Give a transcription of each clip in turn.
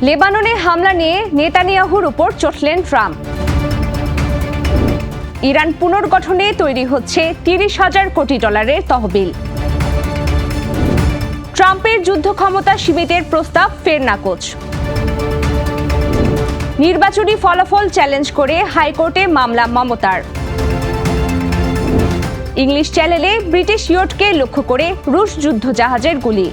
লেবাননে হামলা নিয়ে নেতানিয়াহুর উপর চটলেন ট্রাম্প। ইরান পুনর্গঠনে তৈরি হচ্ছে ৩০,০০০ কোটি ডলারের তহবিল। ট্রাম্পের যুদ্ধ ক্ষমতা সীমিতের প্রস্তাব ফের নাকচ। নির্বাচনী ফলাফল চ্যালেঞ্জ করে হাইকোর্টে মামলা মমতার। ইংলিশ চ্যানেলে ব্রিটিশ ইয়টকে লক্ষ্য করে রুশ যুদ্ধজাহাজের গুলি।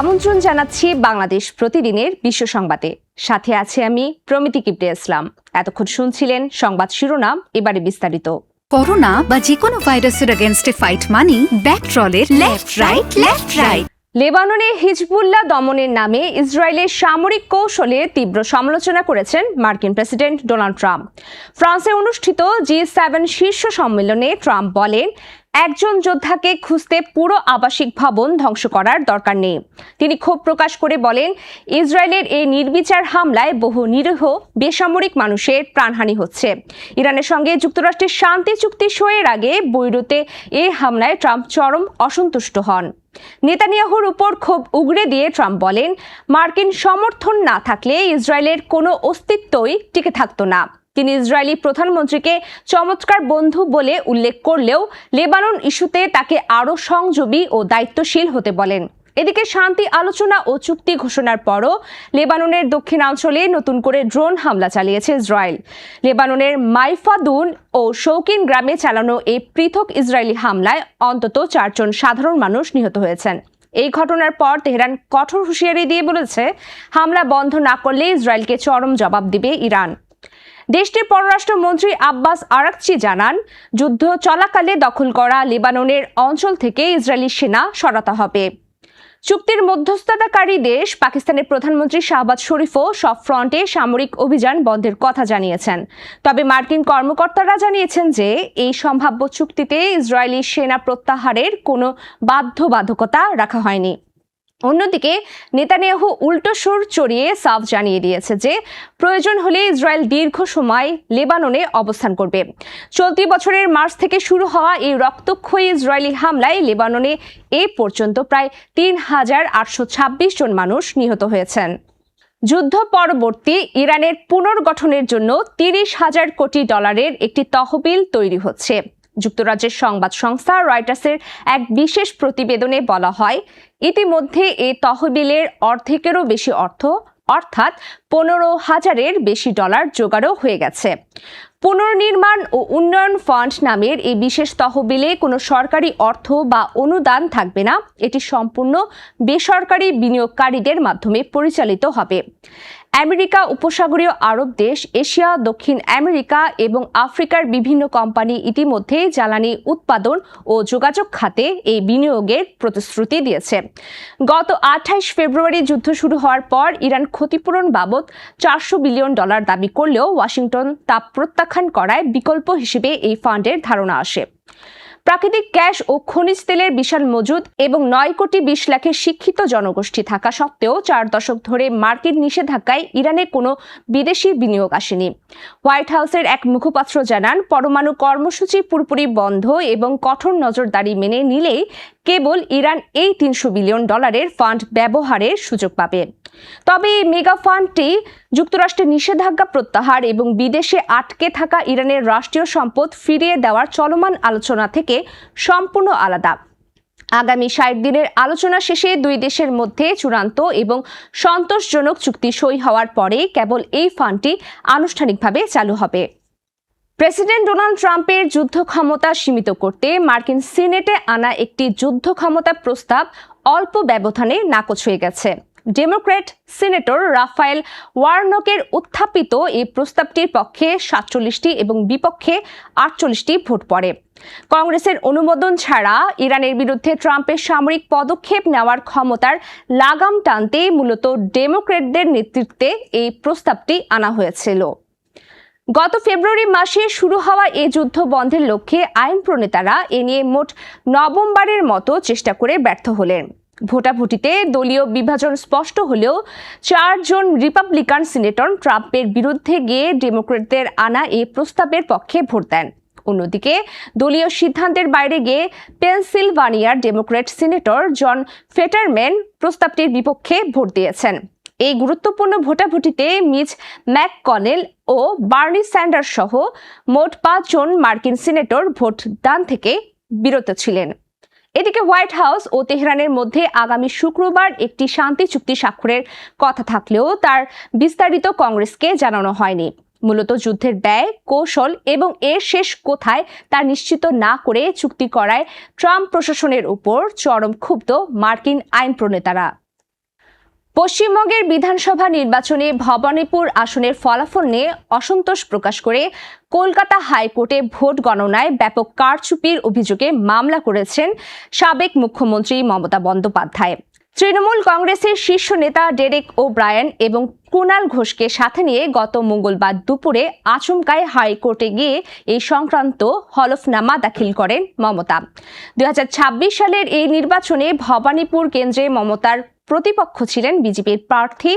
আমন্ত্রণ জানাচ্ছি বাংলাদেশ প্রতিদিনের বিশ্ব সংবাদে। সাথে আছে আমি প্রমিতি কিবরিয়া ইসলাম। এতক্ষণ শুনছিলেন সংবাদ শিরোনাম, এবারে বিস্তারিত। করোনা বা যে কোনো ভাইরাসের এগেইনস্টে ফাইট মানি ব্যাকট্রলের লেফট রাইট। লেবাননে হিজবুল্লাহ দমনের নামে ইসরায়েলের সামরিক কৌশলে তীব্র সমালোচনা করেছেন মার্কিন প্রেসিডেন্ট ডোনাল্ড ট্রাম্প। ফ্রান্সে অনুষ্ঠিত G7 শীর্ষ সম্মেলনে ট্রাম্প বলেন, একজন যোদ্ধাকে খুঁজতে পুরো আবাসিক ভবন ধ্বংস করার দরকার নেই। তিনি ক্ষোভ প্রকাশ করে বলেন, ইসরায়েলের এই নির্বিচার হামলায় বহু নিরীহ বেসামরিক মানুষের প্রাণহানি হচ্ছে। ইরানের সঙ্গে যুক্তরাষ্ট্রের শান্তি চুক্তি সইয়ের আগে বৈরুতে এই হামলায় ট্রাম্প চরম অসন্তুষ্ট হন। নেতানিয়াহুর উপর ক্ষোভ উগরে দিয়ে ট্রাম্প বলেন, মার্কিন সমর্থন না থাকলে ইসরায়েলের কোনো অস্তিত্বই টিকে থাকতো না। তিনি ইসরায়েলি প্রধানমন্ত্রীকে চমৎকার বন্ধু বলে উল্লেখ করলেও লেবানন ইস্যুতে তাকে আরও সংযমী ও দায়িত্বশীল হতে বলেন। এদিকে শান্তি আলোচনা ও চুক্তি ঘোষণার পরও লেবাননের দক্ষিণাঞ্চলে নতুন করে ড্রোন হামলা চালিয়েছে ইসরায়েল। লেবাননের মাইফাদুন ও শৌকিন গ্রামে চালানো এই পৃথক ইসরায়েলি হামলায় অন্তত 4 জন সাধারণ মানুষ নিহত হয়েছেন। এই ঘটনার পর তেহরান কঠোর হুঁশিয়ারি দিয়ে বলেছে, হামলা বন্ধ না করলে ইসরায়েলকে চরম জবাব দিবে ইরান। দেশটির পররাষ্ট্রমন্ত্রী আব্বাস আরাকচি জানান, যুদ্ধ চলাকালে দখল করা লেবাননের অঞ্চল থেকে ইসরায়েলি সেনা সরাতে হবে। চুক্তির মধ্যস্থতাকারী দেশ পাকিস্তানের প্রধানমন্ত্রী শাহবাজ শরীফও সব ফ্রন্টে সামরিক অভিযান বন্ধের কথা জানিয়েছেন। তবে মার্কিন কর্মকর্তারা জানিয়েছেন যে এই সম্ভাব্য চুক্তিতে ইসরায়েলি সেনা প্রত্যাহারের কোনো বাধ্যবাধকতা রাখা হয়নি। অন্যদিকে নেতানিয়াহু উল্টো সুর চড়িয়ে সাফ জানিয়ে দিয়েছে যে প্রয়োজন হলে ইসরায়েল দীর্ঘ সময় লেবাননে অবস্থান করবে। চলতি বছরের মার্চ থেকে শুরু হওয়া এই রক্তক্ষয়ী ইসরায়েলি হামলায় লেবাননে এ পর্যন্ত প্রায় ৩,৮২৬ জন মানুষ নিহত হয়েছেন। যুদ্ধ পরবর্তী ইরানের পুনর্গঠনের জন্য ৩০,০০০ কোটি ডলারের একটি তহবিল তৈরি হচ্ছে। যুক্তরাজ্যের সংবাদ সংস্থা রয়টার্সের এক বিশেষ প্রতিবেদনে বলা হয়, ইতিমধ্যে এই তহবিলের অর্ধেকেরও বেশি অর্থ অর্থাৎ ১৫,০০০-এর বেশি ডলার জোগাড়ও হয়ে গেছে। পুনর্নির্মাণ ও উন্নয়ন ফান্ড নামের এই বিশেষ তহবিলে কোনো সরকারি অর্থ বা অনুদান থাকবে না। এটি সম্পূর্ণ বেসরকারি বিনিয়োগকারীদের মাধ্যমে পরিচালিত হবে। আমেরিকা, উপসাগরীয় আরব দেশ, এশিয়া, দক্ষিণ আমেরিকা এবং আফ্রিকার বিভিন্ন কোম্পানি ইতিমধ্যে জ্বালানি উৎপাদন ও যোগাযোগ খাতে এই বিনিয়োগের প্রতিশ্রুতি দিয়েছে। গত ২৮ ফেব্রুয়ারি যুদ্ধ শুরু হওয়ার পর ইরান ক্ষতিপূরণ বাবদ $400 বিলিয়ন দাবি করলেও ওয়াশিংটন তা প্রত্যাখ্যান করায় বিকল্প হিসেবে এই ফান্ডের ধারণা আসে। প্রাকৃতিক গ্যাস ও খনিজ তেলের বিশাল মজুদ এবং ৯,২০ লাখের শিক্ষিত জনগোষ্ঠী থাকা সত্ত্বেও 4 দশক ধরে মার্কিন নিষেধাজ্ঞায় ইরানে কোনো বিদেশি বিনিয়োগ আসেনি। হোয়াইট হাউসের এক মুখপাত্র জানান, পরমাণু কর্মসূচি পুরোপুরি বন্ধ এবং কঠোর নজরদারি মেনে নিলেই কেবল ইরান এই $300 বিলিয়ন ফান্ড ব্যবহারের সুযোগ পাবে। তবে এই মেগা ফান্ডটি যুক্তরাষ্ট্রের নিষেধাজ্ঞা প্রত্যাহার এবং বিদেশে আটকে থাকা ইরানের রাষ্ট্রীয় সম্পদ ফিরিয়ে দেওয়ার চলমান আলোচনা থেকে সম্পূর্ণ আলাদা। আগামী ৬০ দিনের আলোচনা শেষে দুই দেশের মধ্যে চূড়ান্ত এবং সন্তোষজনক চুক্তি সই হওয়ার পরে কেবল এই ফান্ডটি আনুষ্ঠানিকভাবে চালু হবে। প্রেসিডেন্ট ডোনাল্ড ট্রাম্পের যুদ্ধ ক্ষমতা সীমিত করতে মার্কিন সিনেটে আনা একটি যুদ্ধ ক্ষমতা প্রস্তাব অল্প ব্যবধানে নাকচ হয়ে গেছে। ডেমোক্র্যাট সিনেটর রাফায়েল ওয়ারনকের উত্থাপিত এই প্রস্তাবটির পক্ষে ৪৭টি এবং বিপক্ষে ৪৮টি ভোট পড়ে। কংগ্রেসের অনুমোদন ছাড়া ইরানের বিরুদ্ধে ট্রাম্পের সামরিক পদক্ষেপ নেওয়ার ক্ষমতার লাগাম টানতে মূলত ডেমোক্র্যাটদের নেতৃত্বে এই প্রস্তাবটি আনা হয়েছিল। গত ফেব্রুয়ারি মাসে শুরু হওয়া এই যুদ্ধ বন্ধের লক্ষ্যে আইন প্রণেতারা এ নিয়ে মোট ৯বারের মতো চেষ্টা করে ব্যর্থ হলেন। ভোটাভুটিতে দলীয় বিভাজন স্পষ্ট হলেও 4 জন রিপাবলিকান সিনেটর ট্রাম্পের বিরুদ্ধে গিয়ে ডেমোক্র্যাটদের আনা এই প্রস্তাবের পক্ষে ভোট দেন। অন্যদিকে দলীয় সিদ্ধান্তের বাইরে গিয়ে পেনসিলভানিয়ার ডেমোক্র্যাট সিনেটর জন ফেটারম্যান প্রস্তাবটির বিপক্ষে ভোট দিয়েছেন। এই গুরুত্বপূর্ণ ভোটাভুটিতে মিচ ম্যাককনেল ও বার্নি স্যান্ডার্স সহ মোট 5 জন মার্কিন সিনেটর ভোট দান থেকে বিরত ছিলেন। এদিকে হোয়াইট হাউস ও তেহরানের মধ্যে আগামী শুক্রবার একটি শান্তি চুক্তি স্বাক্ষরের কথা থাকলেও তার বিস্তারিত কংগ্রেসকে জানানো হয়নি। মূলত যুদ্ধের ব্যয়, কৌশল এবং এর শেষ কোথায় তা নিশ্চিত না করে চুক্তি করায় ট্রাম্প প্রশাসনের উপর চরম ক্ষুব্ধ মার্কিন আইন প্রণেতারা। পশ্চিমবঙ্গের বিধানসভা নির্বাচনে ভবানীপুর আসনের ফলাফল নিয়ে অসন্তোষ প্রকাশ করে কলকাতা হাইকোর্টে ভোট গণনায় ব্যাপক কারচুপির অভিযোগে মামলা করেছেন সাবেক মুখ্যমন্ত্রী মমতা বন্দ্যোপাধ্যায়। তৃণমূল কংগ্রেসের শীর্ষ নেতা ডেরেক ওব্রায়ান এবং কুণাল ঘোষকে সাথে নিয়ে গত মঙ্গলবার দুপুরে আচমকায় হাইকোর্টে গিয়ে এই সংক্রান্ত হলফনামা দাখিল করেন মমতা। 2026 সালের এই নির্বাচনে ভবানীপুর কেন্দ্রে মমতার প্রতিপক্ষ ছিলেন বিজেপির প্রার্থী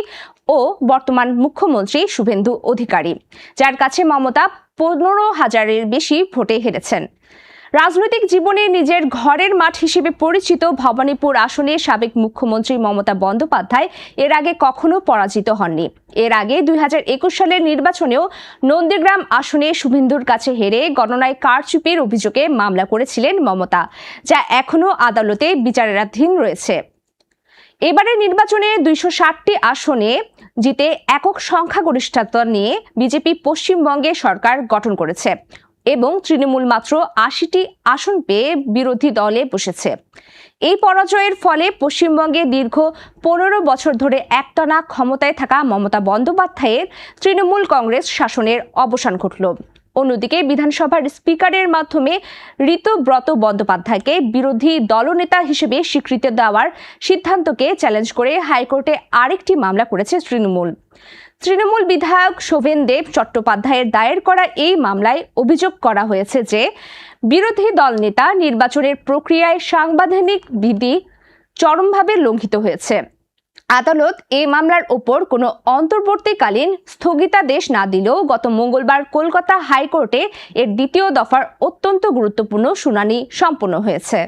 ও বর্তমান মুখ্যমন্ত্রী শুভেন্দু অধিকারী, যার কাছে মমতা 15,000-এর বেশি ভোটে হেরেছেন। রাজনৈতিক জীবনে নিজের ঘরের মাঠ হিসেবে পরিচিত ভবানীপুর আসনে সাবেক মুখ্যমন্ত্রী মমতা বন্দ্যোপাধ্যায় এর আগে কখনো পরাজিত হননি। এর আগে 2021 সালের নির্বাচনেও নন্দীগ্রাম আসনে শুভেন্দুর কাছে হেরে গণনায় কারচুপির অভিযোগে মামলা করেছিলেন মমতা, যা এখনো আদালতে বিচারাধীন রয়েছে। এবারের নির্বাচনে 260টি আসনে জিতে একক সংখ্যাগরিষ্ঠতা নিয়ে বিজেপি পশ্চিমবঙ্গে সরকার গঠন করেছে এবং তৃণমূল মাত্র 80টি আসন পেয়ে বিরোধী দলে বসেছে। এই পরাজয়ের ফলে পশ্চিমবঙ্গে দীর্ঘ 15 বছর ধরে একটানা ক্ষমতায় থাকা মমতা বন্দ্যোপাধ্যায়ের তৃণমূল কংগ্রেস শাসনের অবসান ঘটল। অন্যদিকে বিধানসভার স্পিকারের মাধ্যমে ঋতব্রত বন্দ্যোপাধ্যায়কে বিরোধী দলনেতা হিসেবে স্বীকৃতি দেওয়ার সিদ্ধান্তকে চ্যালেঞ্জ করে হাইকোর্টে আরেকটি মামলা করেছে তৃণমূল বিধায়ক শোভেনদেব চট্টোপাধ্যায়ের দায়ের করা এই মামলায় অভিযোগ করা হয়েছে যে বিরোধী দলনেতা নির্বাচনের প্রক্রিয়ায় সাংবিধানিক বিধি চরমভাবে লঙ্ঘিত হয়েছে। আদালত এই মামলার ওপর কোনো অন্তর্বর্তীকালীন স্থগিতাদেশ না দিলেও গত মঙ্গলবার কলকাতা হাইকোর্টে এর দ্বিতীয় দফার অত্যন্ত গুরুত্বপূর্ণ শুনানি সম্পন্ন হয়েছে।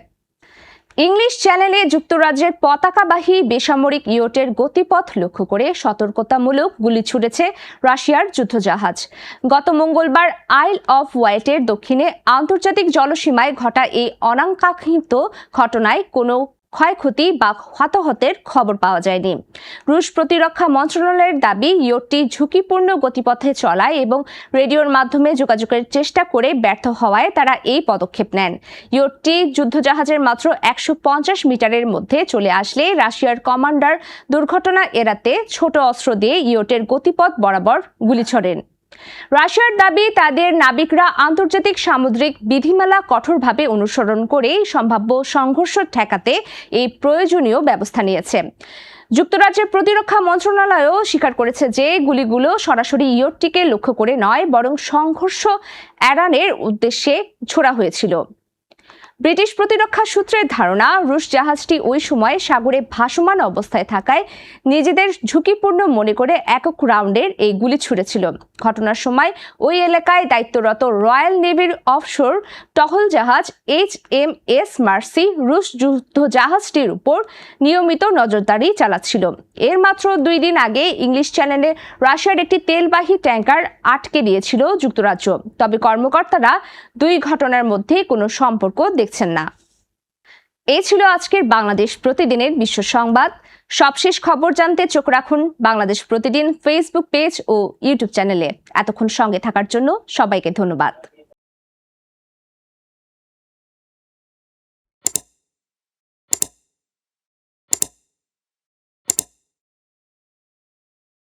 ইংলিশ চ্যানেলে যুক্তরাজ্যের পতাকাবাহী বেসামরিক ইয়টের গতিপথ লক্ষ্য করে সতর্কতামূলক গুলি ছুড়েছে রাশিয়ার যুদ্ধজাহাজ। গত মঙ্গলবার আইল অফ ওয়াইটের দক্ষিণে আন্তর্জাতিক জলসীমায় ঘটা এই অনাকাঙ্ক্ষিত ঘটনায় কোনো ক্ষয়ক্ষতি বা হতাহতের খবর পাওয়া যায়নি। রুশ প্রতিরক্ষা মন্ত্রণালয়ের দাবি, ইয়টটি ঝুঁকিপূর্ণ গতিপথে চলায় এবং রেডিওর মাধ্যমে যোগাযোগের চেষ্টা করে ব্যর্থ হওয়ায় তারা এই পদক্ষেপ নেন। ইয়টটি যুদ্ধজাহাজের মাত্র 150 মিটারের মধ্যে চলে আসলে রাশিয়ার কমান্ডার দুর্ঘটনা এড়াতে ছোট অস্ত্র দিয়ে ইয়টের গতিপথ বরাবর গুলি ছোড়েন। রাশিয়ার দাবি, তাদের নাবিকরা আন্তর্জাতিক সামুদ্রিক বিধিমালা কঠোরভাবে অনুসরণ করে সম্ভাব্য সংঘর্ষ ঠেকাতে এই প্রয়োজনীয় ব্যবস্থা নিয়েছে। যুক্তরাজ্যের প্রতিরক্ষা মন্ত্রণালয়ও স্বীকার করেছে যে গুলিগুলো সরাসরি ইয়টটিকে লক্ষ্য করে নয়, বরং সংঘর্ষ এড়ানোর উদ্দেশ্যে ছোড়া হয়েছিল। ব্রিটিশ প্রতিরক্ষা সূত্রের ধারণা, রুশ জাহাজটি ওই সময় সাগরে ভাসমান অবস্থায় থাকায় নিজেদের ঝুঁকিপূর্ণ মনে করে একক রাউন্ডের এই গুলি ছুড়েছিল। ঘটনার সময় ওই এলাকায় দায়িত্বরত রয়্যাল নেভির অফশোর টহল জাহাজ HMS মার্সি রুশ যুদ্ধজাহাজটির উপর নিয়মিত নজরদারি চালাচ্ছিল। এর মাত্র 2 দিন আগে ইংলিশ চ্যানেলে রাশিয়ার একটি তেলবাহী ট্যাঙ্কার আটকে দিয়েছিল যুক্তরাজ্য। তবে কর্মকর্তারা 2 ঘটনার মধ্যে কোনো সম্পর্ক দেখছেন না। এই ছিল আজকের বাংলাদেশ প্রতিদিনের বিশ্ব সংবাদ। সবশেষ খবর জানতে চোখ রাখুন বাংলাদেশ প্রতিদিন ফেসবুক পেজ ও ইউটিউব চ্যানেলে। এতক্ষণ সঙ্গে থাকার জন্য সবাইকে ধন্যবাদ।